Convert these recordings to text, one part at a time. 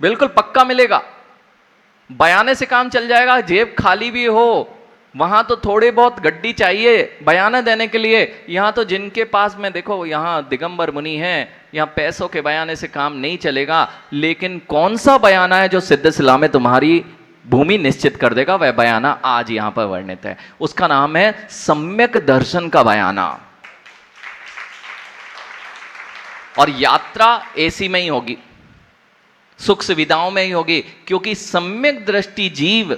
बिल्कुल पक्का मिलेगा। बयाने से काम चल जाएगा, जेब खाली भी हो, वहां तो थोड़े बहुत गड्डी चाहिए बयाना देने के लिए। यहां तो जिनके पास में देखो, यहां दिगंबर मुनि हैं, यहां पैसों के बयाने से काम नहीं चलेगा। लेकिन कौन सा बयाना है जो सिद्ध सिला में तुम्हारी भूमि निश्चित कर देगा? वह बयाना आज यहां पर वर्णित है, उसका नाम है सम्यक दर्शन का बयाना। और यात्रा एसी में ही होगी, सुख सुविधाओं में ही होगी, क्योंकि सम्यक दृष्टि जीव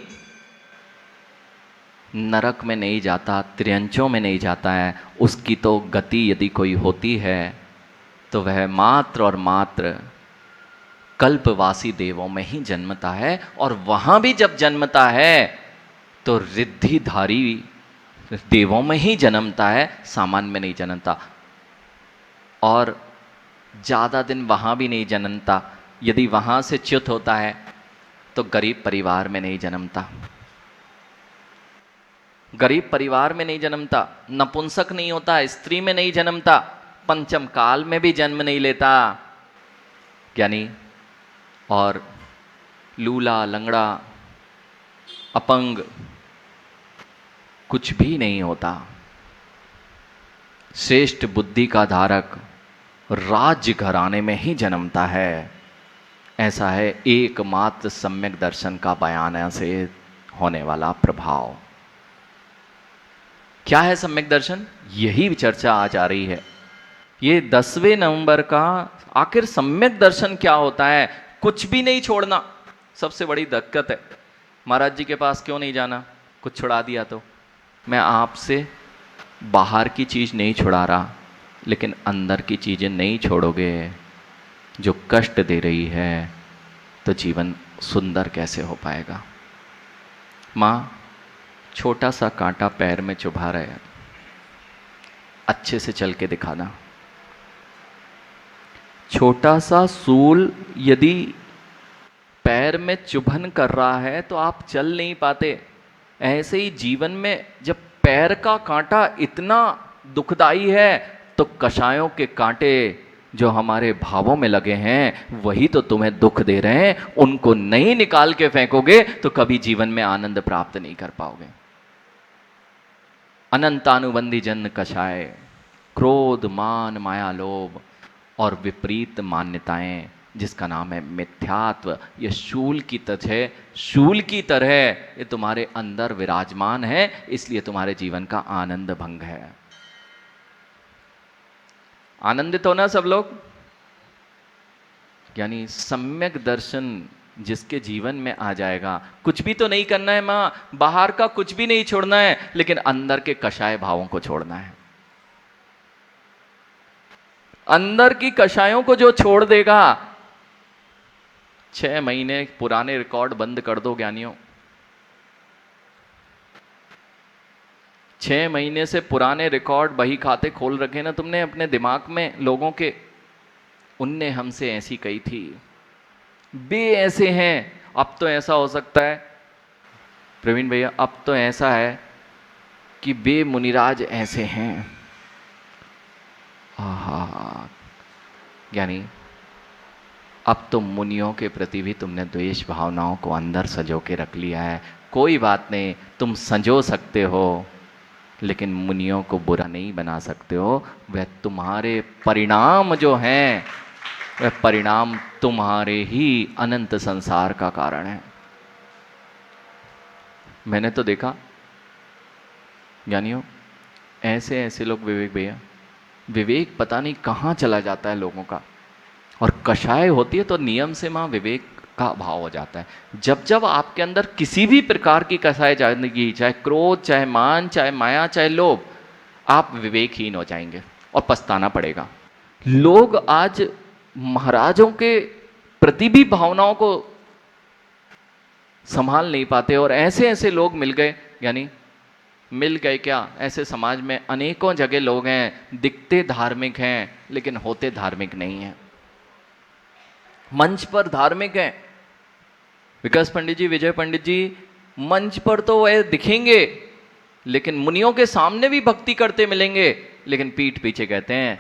नरक में नहीं जाता, त्रियंचों में नहीं जाता है। उसकी तो गति यदि कोई होती है तो वह मात्र और मात्र कल्पवासी देवों में ही जन्मता है। और वहां भी जब जन्मता है तो रिद्धिधारी देवों में ही जन्मता है, सामान्य में नहीं जन्मता। और ज्यादा दिन वहां भी नहीं जन्मता। यदि वहां से च्युत होता है तो गरीब परिवार में नहीं जन्मता, गरीब परिवार में नहीं जन्मता, नपुंसक नहीं होता, स्त्री में नहीं जन्मता, पंचम काल में भी जन्म नहीं लेता ज्ञानी। और लूला लंगड़ा अपंग कुछ भी नहीं होता। श्रेष्ठ बुद्धि का धारक राज्य घराने में ही जन्मता है। ऐसा है एकमात्र सम्यक दर्शन का बयान से होने वाला प्रभाव। क्या है सम्यक दर्शन? यही चर्चा आज आ रही है। ये 10वें नवंबर का आखिर सम्यक दर्शन क्या होता है? कुछ भी नहीं छोड़ना सबसे बड़ी दिक्कत है। महाराज जी के पास क्यों नहीं जाना? कुछ छुड़ा दिया तो? मैं आपसे बाहर की चीज नहीं छुड़ा रहा, लेकिन अंदर की चीजें नहीं छोड़ोगे जो कष्ट दे रही है तो जीवन सुंदर कैसे हो पाएगा? मां छोटा सा कांटा पैर में चुभा रहे हैं, अच्छे से चल के दिखाना। छोटा सा सूल यदि पैर में चुभन कर रहा है तो आप चल नहीं पाते। ऐसे ही जीवन में जब पैर का कांटा इतना दुखदाई है तो कषायों के कांटे जो हमारे भावों में लगे हैं वही तो तुम्हें दुख दे रहे हैं। उनको नहीं निकाल के फेंकोगे तो कभी जीवन में आनंद प्राप्त नहीं कर पाओगे। अनंतानुबंधी जन्म कषाय, क्रोध मान माया लोभ और विपरीत मान्यताएं, जिसका नाम है मिथ्यात्व। ये शूल की तरह ये तुम्हारे अंदर विराजमान है, इसलिए तुम्हारे जीवन का आनंद भंग है। आनंदित हो ना सब लोग? यानी सम्यक दर्शन जिसके जीवन में आ जाएगा, कुछ भी तो नहीं करना है मां, बाहर का कुछ भी नहीं छोड़ना है, लेकिन अंदर के कषाय भावों को छोड़ना है। अंदर की कषायों को जो छोड़ देगा, 6 महीने पुराने रिकॉर्ड बंद कर दो ज्ञानियों। 6 महीने से पुराने रिकॉर्ड बही खाते खोल रखे ना तुमने अपने दिमाग में लोगों के, उनने हमसे ऐसी कही थी, बे ऐसे हैं। अब तो ऐसा हो सकता है प्रवीण भैया, अब तो ऐसा है कि बे मुनिराज ऐसे हैं। आहा, यानी अब तो मुनियों के प्रति भी तुमने द्वेष भावनाओं को अंदर सजो के रख लिया है। कोई बात नहीं, तुम संजो सकते हो, लेकिन मुनियों को बुरा नहीं बना सकते हो। वह तुम्हारे परिणाम जो हैं, वह परिणाम तुम्हारे ही अनंत संसार का कारण है। मैंने तो देखा ज्ञानियों, ऐसे ऐसे लोग, विवेक भैया, विवेक पता नहीं कहाँ चला जाता है लोगों का। और कषाय होती है तो नियम से मां विवेक का अभाव हो जाता है। जब जब आपके अंदर किसी भी प्रकार की कषाय जाएगी, चाहे क्रोध, चाहे मान, चाहे माया, चाहे लोभ, आप विवेकहीन हो जाएंगे और पछताना पड़ेगा। लोग आज महाराजों के प्रति भी भावनाओं को संभाल नहीं पाते, और ऐसे ऐसे लोग मिल गए, यानी मिल गए क्या, ऐसे समाज में अनेकों जगह लोग हैं, दिखते धार्मिक हैं लेकिन होते धार्मिक नहीं हैं। मंच पर धार्मिक हैं, विकास पंडित जी, विजय पंडित जी, मंच पर तो वह दिखेंगे लेकिन मुनियों के सामने भी भक्ति करते मिलेंगे, लेकिन पीठ पीछे कहते हैं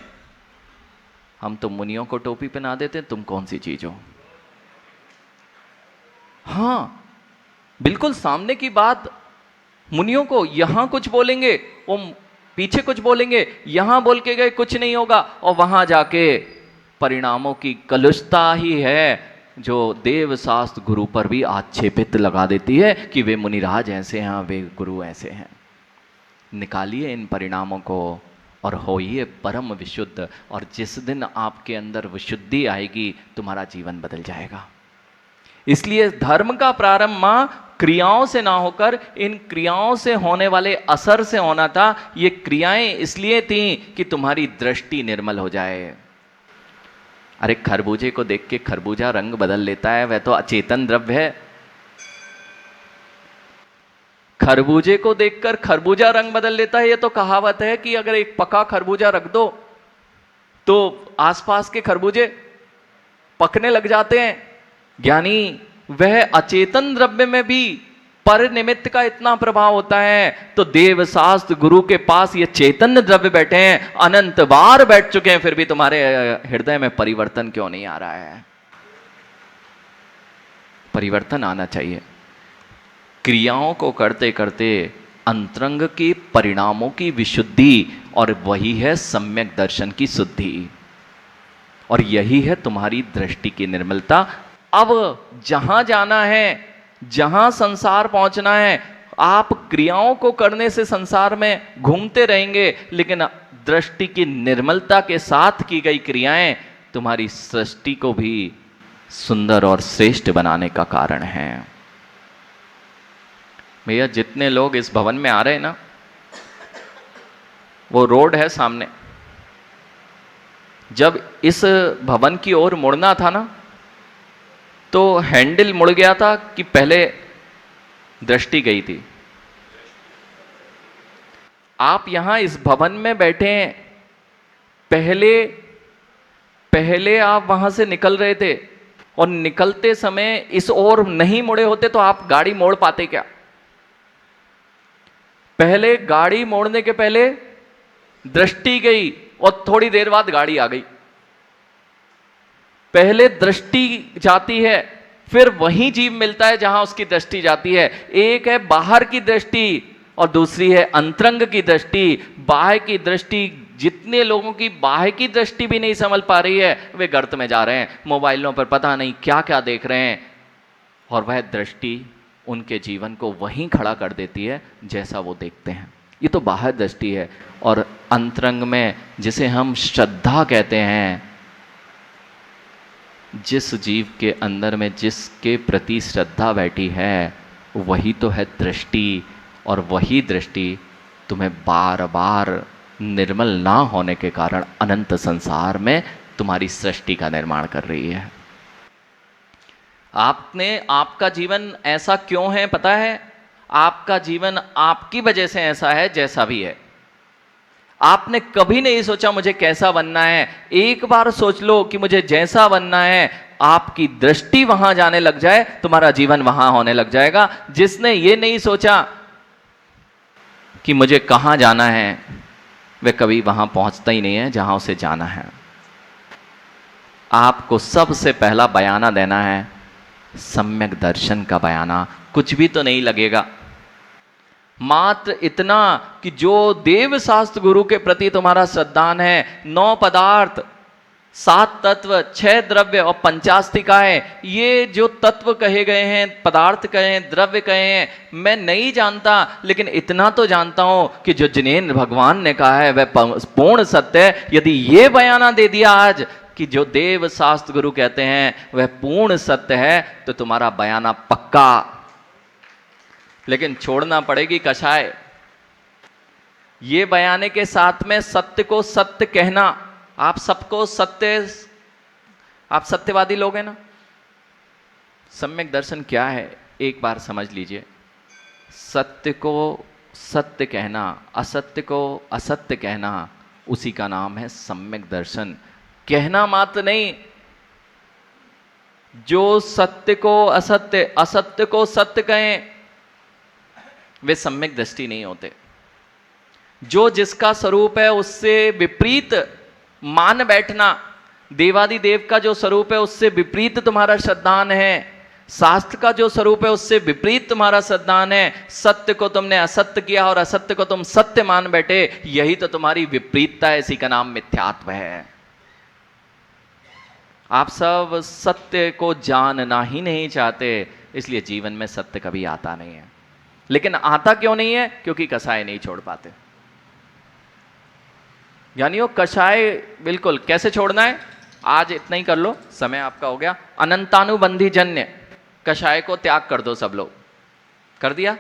हम तो मुनियों को टोपी पहना देते, तुम कौन सी चीज हो। हाँ, बिल्कुल सामने की बात मुनियों को, यहां कुछ बोलेंगे वो पीछे कुछ बोलेंगे, यहां बोल के गए कुछ नहीं होगा, और वहां जाके परिणामों की कलुषता ही है जो देव शास्त्र गुरु पर भी आक्षेपित लगा देती है कि वे मुनिराज ऐसे हैं, वे गुरु ऐसे हैं। निकालिए इन परिणामों को और होइए परम विशुद्ध, और जिस दिन आपके अंदर विशुद्धि आएगी तुम्हारा जीवन बदल जाएगा। इसलिए धर्म का प्रारंभ मां क्रियाओं से ना होकर इन क्रियाओं से होने वाले असर से होना था। ये क्रियाएं इसलिए थी कि तुम्हारी दृष्टि निर्मल हो जाए। अरे खरबूजे को देख के खरबूजा रंग बदल लेता है, वह तो अचेतन द्रव्य है। खरबूजे को देखकर खरबूजा रंग बदल लेता है, ये तो कहावत है कि अगर एक पका खरबूजा रख दो तो आसपास के खरबूजे पकने लग जाते हैं। ज्ञानी वह अचेतन द्रव्य में भी पर निमित्त का इतना प्रभाव होता है, तो देव शास्त्र गुरु के पास ये चैतन्य द्रव्य बैठे हैं, अनंत बार बैठ चुके हैं, फिर भी तुम्हारे हृदय में परिवर्तन क्यों नहीं आ रहा है? परिवर्तन आना चाहिए। क्रियाओं को करते करते अंतरंग के परिणामों की विशुद्धि, और वही है सम्यक दर्शन की शुद्धि, और यही है तुम्हारी दृष्टि की निर्मलता। अब जहां जाना है, जहां संसार पहुंचना है, आप क्रियाओं को करने से संसार में घूमते रहेंगे, लेकिन दृष्टि की निर्मलता के साथ की गई क्रियाएं तुम्हारी सृष्टि को भी सुंदर और श्रेष्ठ बनाने का कारण है। भैया जितने लोग इस भवन में आ रहे हैं ना, वो रोड है सामने। जब इस भवन की ओर मुड़ना था ना, तो हैंडल मुड़ गया था कि पहले दृष्टि गई थी। आप यहां इस भवन में बैठे हैं, पहले आप वहां से निकल रहे थे, और निकलते समय इस ओर नहीं मुड़े होते तो आप गाड़ी मोड़ पाते क्या? पहले गाड़ी मोड़ने के पहले दृष्टि गई, और थोड़ी देर बाद गाड़ी आ गई। पहले दृष्टि जाती है, फिर वही जीव मिलता है जहां उसकी दृष्टि जाती है। एक है बाहर की दृष्टि और दूसरी है अंतरंग की दृष्टि। बाह्य की दृष्टि, जितने लोगों की बाह्य की दृष्टि भी नहीं संभल पा रही है, वे गर्त में जा रहे हैं, मोबाइलों पर पता नहीं क्या क्या देख रहे हैं, और वह दृष्टि उनके जीवन को वहीं खड़ा कर देती है जैसा वो देखते हैं। ये तो बाह्य दृष्टि है। और अंतरंग में, जिसे हम श्रद्धा कहते हैं, जिस जीव के अंदर में जिसके प्रति श्रद्धा बैठी है, वही तो है दृष्टि, और वही दृष्टि तुम्हें बार बार निर्मल ना होने के कारण अनंत संसार में तुम्हारी सृष्टि का निर्माण कर रही है। आपका जीवन ऐसा क्यों है पता है? आपका जीवन आपकी वजह से ऐसा है जैसा भी है। आपने कभी नहीं सोचा मुझे कैसा बनना है। एक बार सोच लो कि मुझे जैसा बनना है, आपकी दृष्टि वहां जाने लग जाए, तुम्हारा जीवन वहां होने लग जाएगा। जिसने ये नहीं सोचा कि मुझे कहां जाना है, वह कभी वहां पहुंचता ही नहीं है जहां उसे जाना है। आपको सबसे पहला बयाना देना है सम्यक दर्शन का बयाना। कुछ भी तो नहीं लगेगा, मात्र इतना कि जो देव शास्त्र गुरु के प्रति तुम्हारा श्रद्धान है, 9 पदार्थ, 7 तत्व, 6 द्रव्य और 50 ये जो तत्व कहे गए हैं, पदार्थ कहे हैं, द्रव्य कहे हैं, मैं नहीं जानता, लेकिन इतना तो जानता हूं कि जो जिनेन्द्र भगवान ने कहा है वह पूर्ण सत्य है। यदि ये बयाना दे दिया आज कि जो देव शास्त्र गुरु कहते हैं वह पूर्ण सत्य है, तो तुम्हारा बयाना पक्का। लेकिन छोड़ना पड़ेगी कषाय। ये बयाने के साथ में सत्य को सत्य कहना। आप सबको सत्य, आप सत्यवादी लोग हैं ना। सम्यक दर्शन क्या है एक बार समझ लीजिए। सत्य को सत्य कहना, असत्य को असत्य कहना, उसी का नाम है सम्यक दर्शन। कहना मात्र नहीं, जो सत्य को असत्य, असत्य को सत्य कहें, वे सम्यक दृष्टि नहीं होते। जो जिसका स्वरूप है उससे विपरीत मान बैठना, देवादिदेव का जो स्वरूप है उससे विपरीत तुम्हारा श्रद्धान है, शास्त्र का जो स्वरूप है उससे विपरीत तुम्हारा सिद्धांत है। सत्य को तुमने असत्य किया और असत्य को तुम सत्य मान बैठे, यही तो तुम्हारी विपरीतता है, इसी का नाम मिथ्यात्व है। आप सब सत्य को जानना ही नहीं चाहते, इसलिए जीवन में सत्य कभी आता नहीं है। लेकिन आता क्यों नहीं है? क्योंकि कसाय नहीं छोड़ पाते। यानी वो कषाय बिल्कुल कैसे छोड़ना है, आज इतना ही कर लो, समय आपका हो गया। अनंतानुबंधी जन्य कषाय को त्याग कर दो। सब लोग कर दिया?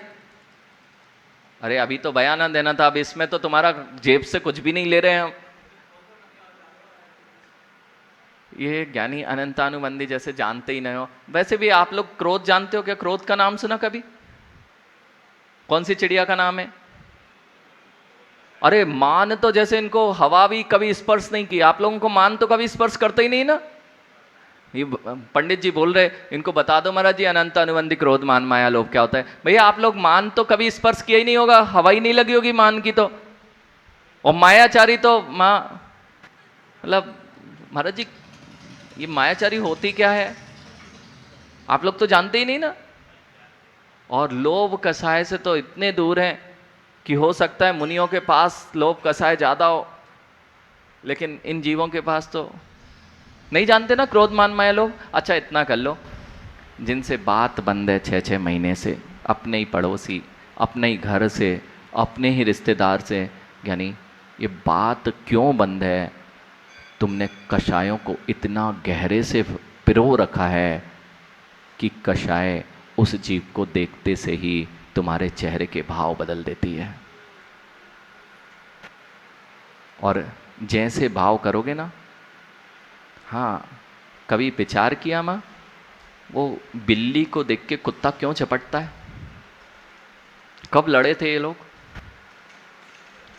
अरे अभी तो बयान देना था, अब इसमें तो तुम्हारा जेब से कुछ भी नहीं ले रहे हैं हम। ये ज्ञानी अनंतानुबंधी जैसे जानते ही नहीं हो। वैसे भी आप लोग क्रोध जानते हो क्या? क्रोध का नाम सुना कभी? कौन सी चिड़िया का नाम है? अरे मान तो जैसे इनको हवा भी कभी स्पर्श नहीं की। आप लोगों को मान तो कभी स्पर्श करते ही नहीं ना। ये पंडित जी बोल रहे, इनको बता दो महाराज जी अनंत अनुबंधी क्रोध मान माया लोभ क्या होता है। भैया आप लोग मान तो कभी स्पर्श किया ही नहीं होगा, हवा ही नहीं लगी होगी मान की तो। और मायाचारी तो मतलब महाराज जी ये मायाचारी होती क्या है आप लोग तो जानते ही नहीं ना। और लोभ कसाय से तो इतने दूर हैं कि हो सकता है मुनियों के पास लोभ कसाय ज्यादा हो, लेकिन इन जीवों के पास तो नहीं जानते ना क्रोध मान माया लोभ। अच्छा इतना कर लो, जिनसे बात बंद है 6-6 महीने से, अपने ही पड़ोसी, अपने ही घर से, अपने ही रिश्तेदार से, यानी ये बात क्यों बंद है? तुमने कषायों को इतना गहरे से पिरो रखा है कि कषाय उस जीव को देखते से ही तुम्हारे चेहरे के भाव बदल देती है। और जैसे भाव करोगे ना, हाँ कभी विचार किया माँ, वो बिल्ली को देख के कुत्ता क्यों झपटता है? कब लड़े थे ये लोग?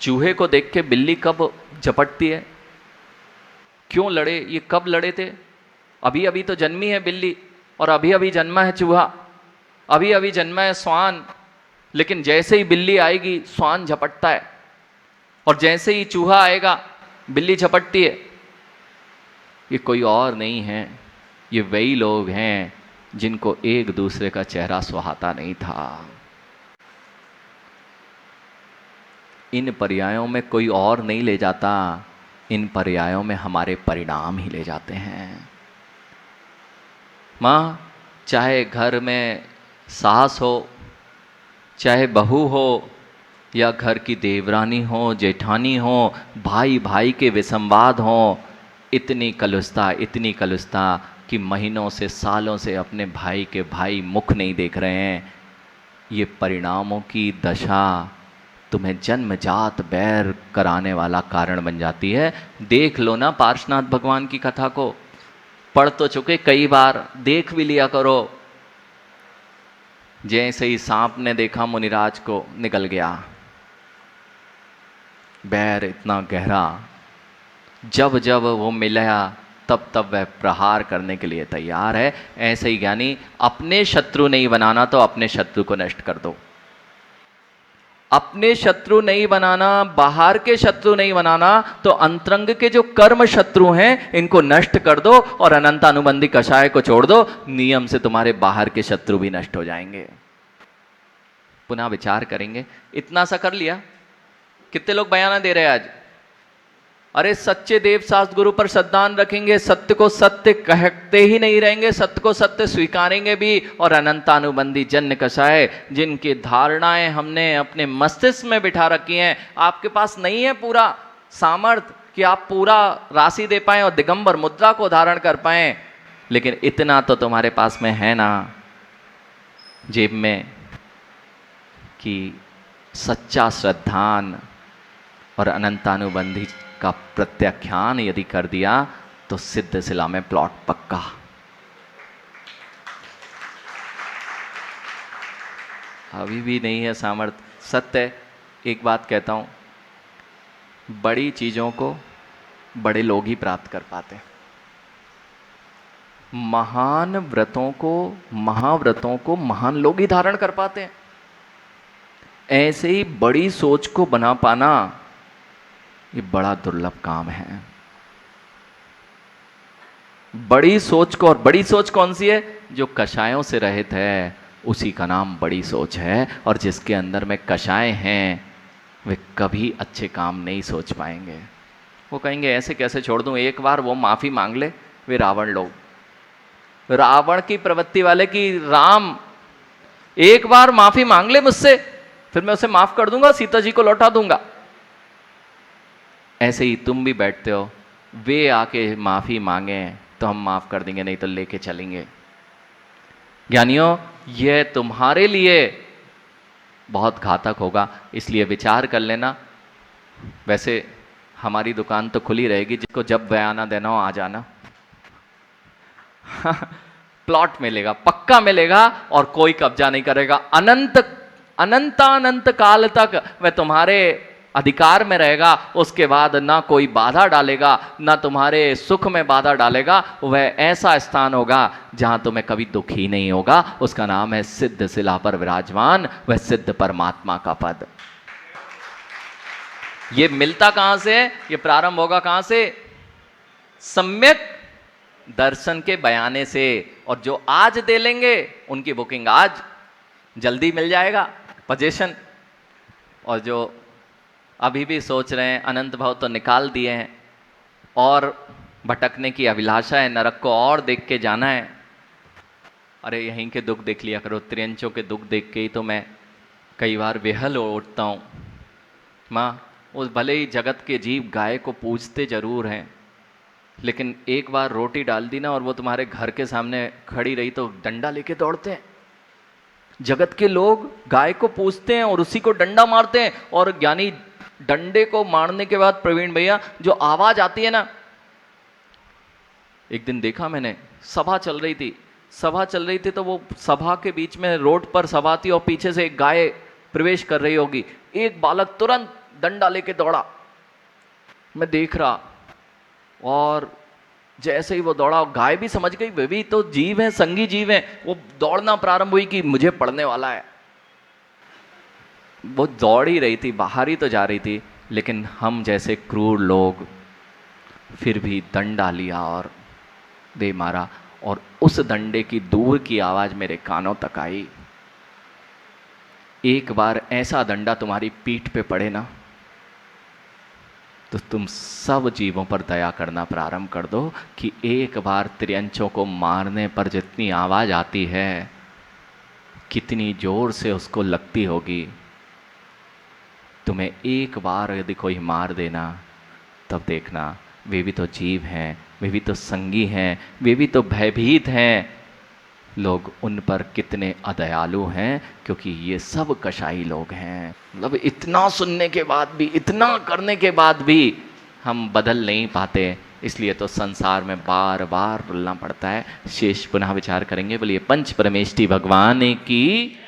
चूहे को देख के बिल्ली कब झपटती है? क्यों लड़े? ये कब लड़े थे? अभी अभी तो जन्मी है बिल्ली, और अभी अभी जन्मा है चूहा, अभी अभी जन्मा है श्वान, लेकिन जैसे ही बिल्ली आएगी श्वान झपटता है, और जैसे ही चूहा आएगा बिल्ली झपटती है। ये कोई और नहीं है, ये वही लोग हैं जिनको एक दूसरे का चेहरा सुहाता नहीं था। इन पर्यायों में कोई और नहीं ले जाता, इन पर्यायों में हमारे परिणाम ही ले जाते हैं। माँ, चाहे घर में सास हो, चाहे बहू हो, या घर की देवरानी हो, जेठानी हो, भाई भाई के विसंवाद हो, इतनी कलुषता कि महीनों से सालों से अपने भाई के भाई मुख नहीं देख रहे हैं। ये परिणामों की दशा तुम्हें जन्मजात बैर कराने वाला कारण बन जाती है। देख लो ना पार्श्वनाथ भगवान की कथा को, पढ़ तो चुके कई बार, देख भी लिया करो। जैसे ही सांप ने देखा मुनिराज को, निकल गया बैर इतना गहरा। जब जब वो मिला तब तब वह प्रहार करने के लिए तैयार है। ऐसे ही ज्ञानी, अपने शत्रु नहीं बनाना तो अपने शत्रु को नष्ट कर दो। अपने शत्रु नहीं बनाना, बाहर के शत्रु नहीं बनाना, तो अंतरंग के जो कर्म शत्रु हैं इनको नष्ट कर दो और अनंत अनुबंधी कषाय को छोड़ दो। नियम से तुम्हारे बाहर के शत्रु भी नष्ट हो जाएंगे। पुनः विचार करेंगे। इतना सा कर लिया। कितने लोग बयाना दे रहे हैं आज? अरे सच्चे देव शास्त्र गुरु पर श्रद्धान रखेंगे, सत्य को सत्य कहते ही नहीं रहेंगे, सत्य को सत्य स्वीकारेंगे भी। और अनंतानुबंधी जन्य कषाय, जिनकी धारणाएं हमने अपने मस्तिष्क में बिठा रखी हैं, आपके पास नहीं है पूरा सामर्थ्य कि आप पूरा राशि दे पाएं और दिगंबर मुद्रा को धारण कर पाएं, लेकिन इतना तो तुम्हारे पास में है ना जेब में कि सच्चा श्रद्धान और अनंतानुबंधी का प्रत्याख्यान यदि कर दिया तो सिद्ध शिला में प्लॉट पक्का। अभी भी नहीं है सामर्थ्य। सत्य एक बात कहता हूं, बड़ी चीजों को बड़े लोग ही प्राप्त कर पाते हैं। महान व्रतों को, महाव्रतों को महान लोग ही धारण कर पाते हैं। ऐसे ही बड़ी सोच को बना पाना ये बड़ा दुर्लभ काम है। बड़ी सोच को, और बड़ी सोच कौन सी है? जो कषायों से रहित है, उसी का नाम बड़ी सोच है। और जिसके अंदर में कषाय हैं, वे कभी अच्छे काम नहीं सोच पाएंगे। वो कहेंगे ऐसे कैसे छोड़ दूं, एक बार वो माफी मांग ले। वे रावण लोग, रावण की प्रवृत्ति वाले कि राम एक बार माफी मांग ले मुझसे, फिर मैं उसे माफ कर दूंगा, सीता जी को लौटा दूंगा। ऐसे ही तुम भी बैठते हो, वे आके माफी मांगे तो हम माफ कर देंगे, नहीं तो लेके चलेंगे। ज्ञानियों, यह तुम्हारे लिए बहुत घातक होगा, इसलिए विचार कर लेना। वैसे हमारी दुकान तो खुली रहेगी, जिसको जब बयाना देना हो आ जाना। प्लॉट मिलेगा, पक्का मिलेगा, और कोई कब्जा नहीं करेगा। अनंत काल तक वह तुम्हारे अधिकार में रहेगा। उसके बाद ना कोई बाधा डालेगा, ना तुम्हारे सुख में बाधा डालेगा। वह ऐसा स्थान होगा जहां तुम्हें कभी दुख ही नहीं होगा। उसका नाम है सिद्ध शिला पर विराजमान वह सिद्ध परमात्मा का पद। ये मिलता कहां से? ये प्रारंभ होगा कहां से? सम्यक दर्शन के बयाने से। और जो आज दे लेंगे उनकी बुकिंग आज जल्दी मिल जाएगा, पोजीशन। और जो अभी भी सोच रहे हैं अनंत भाव तो निकाल दिए हैं, और भटकने की अभिलाषा है, नरक को और देख के जाना है। अरे यहीं के दुख देख लिया करो, त्रियंचों के दुख देख के ही तो मैं कई बार बेहल उठता हूँ। माँ, उस भले ही जगत के जीव गाय को पूजते जरूर हैं, लेकिन एक बार रोटी डाल दी ना और वो तुम्हारे घर के सामने खड़ी रही तो डंडा लेके दौड़ते हैं। जगत के लोग गाय को पूजते हैं और उसी को डंडा मारते हैं। और ज्ञानी डंडे को मारने के बाद प्रवीण भैया जो आवाज आती है ना, एक दिन देखा मैंने, सभा चल रही थी तो वो सभा के बीच में रोड पर सभा थी और पीछे से एक गाय प्रवेश कर रही होगी। एक बालक तुरंत डंडा लेके दौड़ा, मैं देख रहा, और जैसे ही वो दौड़ा, गाय भी समझ गई वे भी तो जीव हैं, संगी जीव हैं। वो दौड़ना प्रारंभ हुई कि मुझे पड़ने वाला है। वो दौड़ ही रही थी, बाहर ही तो जा रही थी, लेकिन हम जैसे क्रूर लोग फिर भी डंडा लिया और दे मारा। और उस डंडे की दूर की आवाज मेरे कानों तक आई। एक बार ऐसा डंडा तुम्हारी पीठ पे पड़े ना, तो तुम सब जीवों पर दया करना प्रारंभ कर दो कि एक बार त्रियंचों को मारने पर जितनी आवाज आती है, कितनी जोर से उसको लगती होगी। तुम्हें एक बार यदि कोई मार देना, तब देखना वे भी तो जीव हैं, वे भी तो संगी हैं, वे भी तो भयभीत हैं। लोग उन पर कितने अदयालु हैं, क्योंकि ये सब कषाई लोग हैं। मतलब इतना सुनने के बाद भी, इतना करने के बाद भी हम बदल नहीं पाते। इसलिए तो संसार में बार बार रुलना पड़ता है। शेष पुनः विचार करेंगे। बोलिए पंच परमेष्टि भगवान की